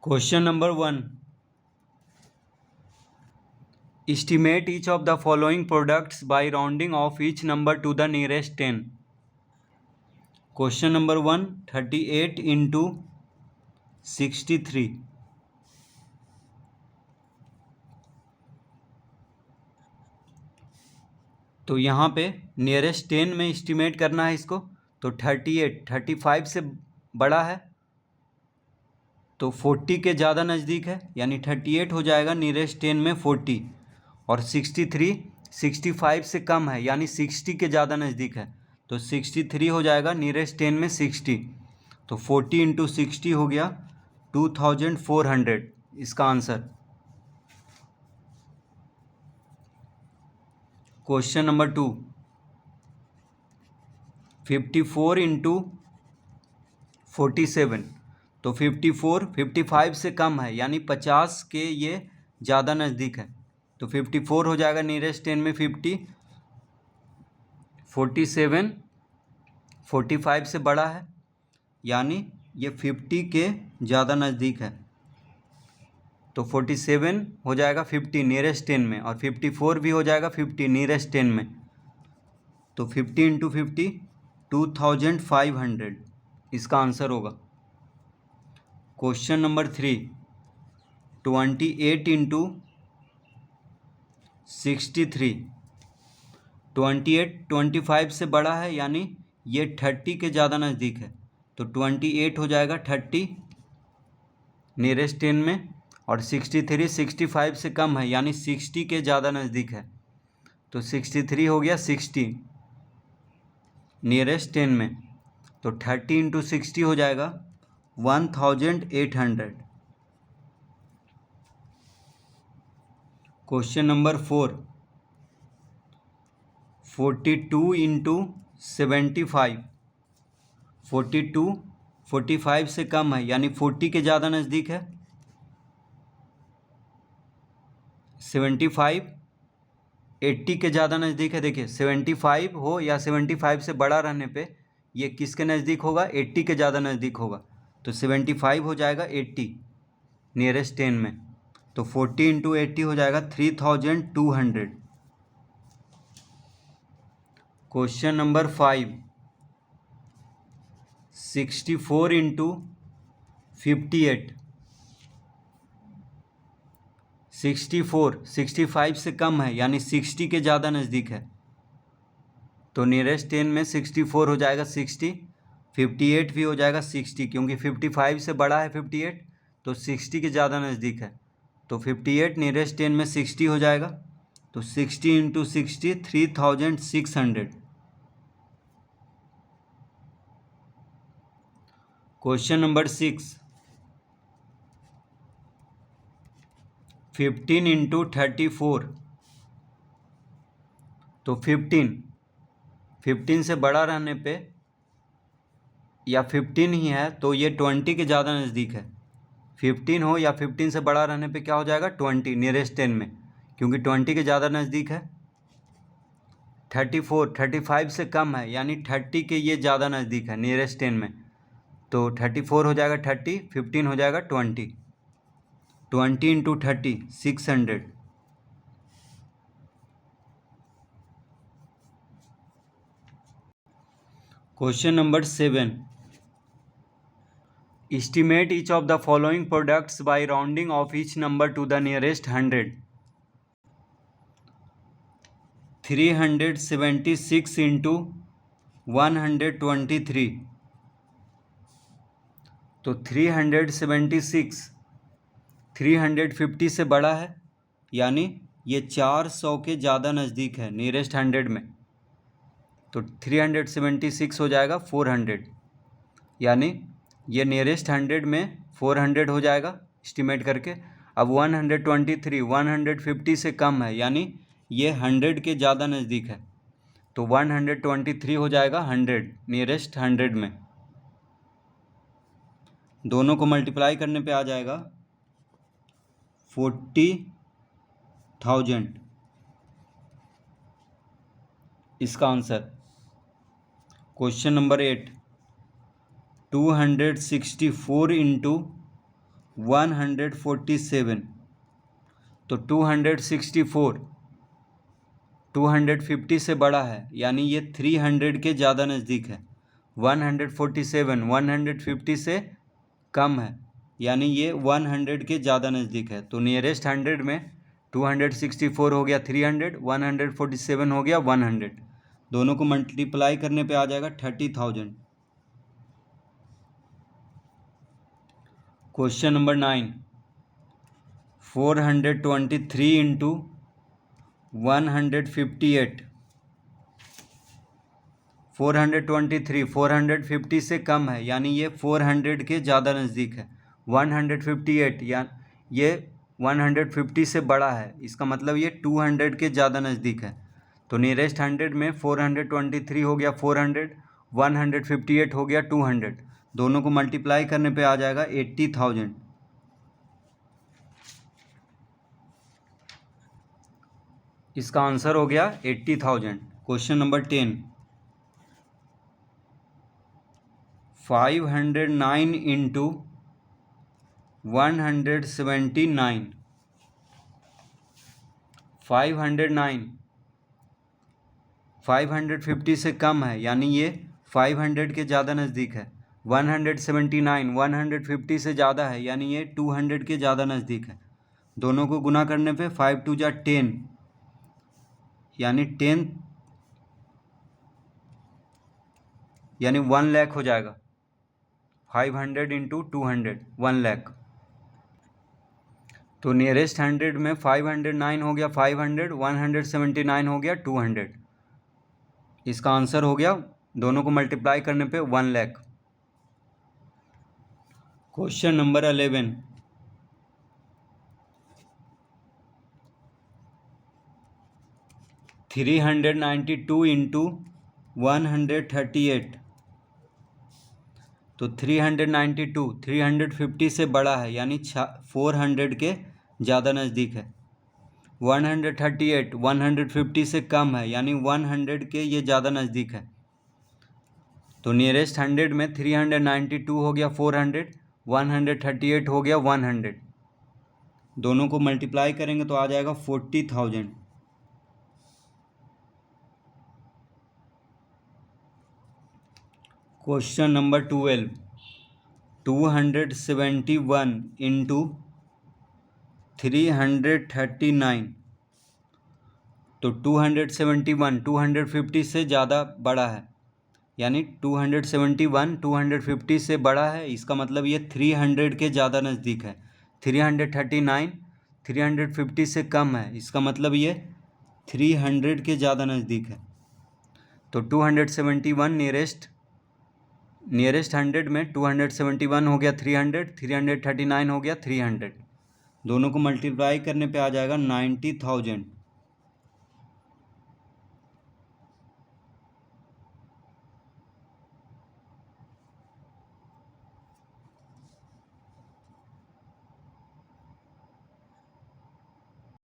Question number 1. Estimate each of the following products by rounding off each number to the nearest 10. Question number 1. 38 into 63. तो यहाँ पे nearest 10 में estimate करना है इसको। तो 38 35 से बड़ा है तो 40 के ज़्यादा नज़दीक है, यानी 38 हो जाएगा नियरेस्ट 10 में 40। और 63 65 से कम है, यानी 60 के ज़्यादा नज़दीक है, तो 63 हो जाएगा नियरेस्ट 10 में 60। तो 40 इंटू 60 हो गया 2400 इसका आंसर। Question number 2. 54 इंटू 47। तो 54 55 से कम है, यानी 50 के ये ज़्यादा नज़दीक है, तो 54 हो जाएगा नियरेस्ट 10 में 50। 47 45 से बड़ा है, यानी ये 50 के ज़्यादा नज़दीक है, तो 47 हो जाएगा 50 नियरेस्ट 10 में, और 54 भी हो जाएगा 50 नियरेस्ट 10 में। तो 50 इंटू 50 2500 इसका आंसर होगा। Question number 3. 28 इंटू 63। 28 25 से बड़ा है, यानी ये 30 के ज़्यादा नज़दीक है, तो 28 हो जाएगा 30 नियरेस्ट 10 में, और 63 65 से कम है, यानी 60 के ज़्यादा नज़दीक है, तो 63 हो गया 60 नियरेस्ट 10 में। तो 30 इंटू 60 हो जाएगा 1800। Question number 4. 42 इंटू 75। 42 45 से कम है, यानी 40 के ज़्यादा नज़दीक है। 75 80 के ज़्यादा नज़दीक है। देखिए 75 हो या 75 से बड़ा रहने पे ये किसके नज़दीक होगा, 80 के ज़्यादा नज़दीक होगा, तो 75 हो जाएगा 80 नियरेस्ट 10 में। तो 40 इंटू 80 हो जाएगा 3200। Question number 5. 64 इंटू 58। 64 65 से कम है, यानी 60 के ज़्यादा नज़दीक है, तो नियरेस्ट 10 में 64 हो जाएगा 60। 58 भी हो जाएगा 60, क्योंकि 55 से बड़ा है 58, तो 60 के ज़्यादा नज़दीक है, तो 58 नियरेस्ट 10 में 60 हो जाएगा, तो 60 इंटू 60 3600। Question number 6. 15 इंटू 34। तो 15 से बड़ा रहने पे या 15 ही है तो ये 20 के ज़्यादा नज़दीक है। 15 हो या 15 से बड़ा रहने पे क्या हो जाएगा 20 नियरेस्ट 10 में, क्योंकि 20 के ज़्यादा नज़दीक है। 34 35 से कम है, यानी 30 के ये ज़्यादा नज़दीक है नियरेस्ट 10 में, तो 34 हो जाएगा 30। 15 हो जाएगा 20। 20 into 30 600। Question number 7. Estimate each of the following products by rounding off each number to the nearest 100. 376 into 123। तो 376 350 से बड़ा है, यानी ये 400 के ज़्यादा नज़दीक है नियरेस्ट 100 में, तो 376 हो जाएगा 400, यानी ये नियरेस्ट 100 में 400 हो जाएगा एस्टिमेट करके। अब 123 150 से कम है, यानी ये 100 के ज़्यादा नज़दीक है, तो 123 हो जाएगा 100 नियरेस्ट 100 में। दोनों को मल्टीप्लाई करने पे आ जाएगा 40,000 इसका आंसर। Question number 8. 264 इंटू 147, तो 264 250 से बड़ा है, यानी ये 300 के ज़्यादा नज़दीक है। 147 150 से कम है, यानी ये 100 के ज़्यादा नज़दीक है। तो नियरेस्ट 100 में 264 हो गया 300, 147 हो गया 100, दोनों को मल्टीप्लाई करने पे आ जाएगा 30,000। क्वेश्चन नंबर 9, 423 इंटू 158, 423 450 से कम है, यानी ये 400 के ज़्यादा नज़दीक है। 158 या ये 150 से बड़ा है, इसका मतलब ये 200 के ज़्यादा नज़दीक है। तो नियरेस्ट 100 में 423 हो गया 400, 158 हो गया 200, दोनों को मल्टीप्लाई करने पे आ जाएगा 80,000। इसका आंसर हो गया 80,000। क्वेश्चन नंबर 10, 509 इंटू 179, 509 550 से कम है, यानी ये 500 के ज़्यादा नज़दीक है। 179 150 से ज़्यादा है, यानी ये 200 के ज़्यादा नज़दीक है। दोनों को गुना करने पे 5 2 जा 10, यानी 10 यानी 1 लाख हो जाएगा। 500 इंटू 200 1 लाख। तो नियरेस्ट 100 में 509 हो गया 500, 179 हो गया 200, इसका आंसर हो गया, दोनों को मल्टीप्लाई करने पे 1 लाख। क्वेश्चन नंबर 11, 392 इंटू 138, तो 392 350 से बड़ा है, यानी 400 के ज़्यादा नज़दीक है। 138 150 से कम है, यानी 100 के ये ज़्यादा नज़दीक है। तो नियरेस्ट 100 में 392 हो गया 400, 138 हो गया 100, दोनों को मल्टीप्लाई करेंगे तो आ जाएगा 40,000। क्वेश्चन नंबर 12, 271 इंटू 339, तो 271 250 से ज़्यादा बड़ा है, यानी 271 250 से बड़ा है, इसका मतलब ये 300 के ज़्यादा नज़दीक है। 339 350 से कम है, इसका मतलब ये 300 के ज़्यादा नज़दीक है। तो 271 नियरेस्ट 100 में 271 हो गया 300, 339 हो गया 300, दोनों को मल्टीप्लाई करने पे आ जाएगा 90,000।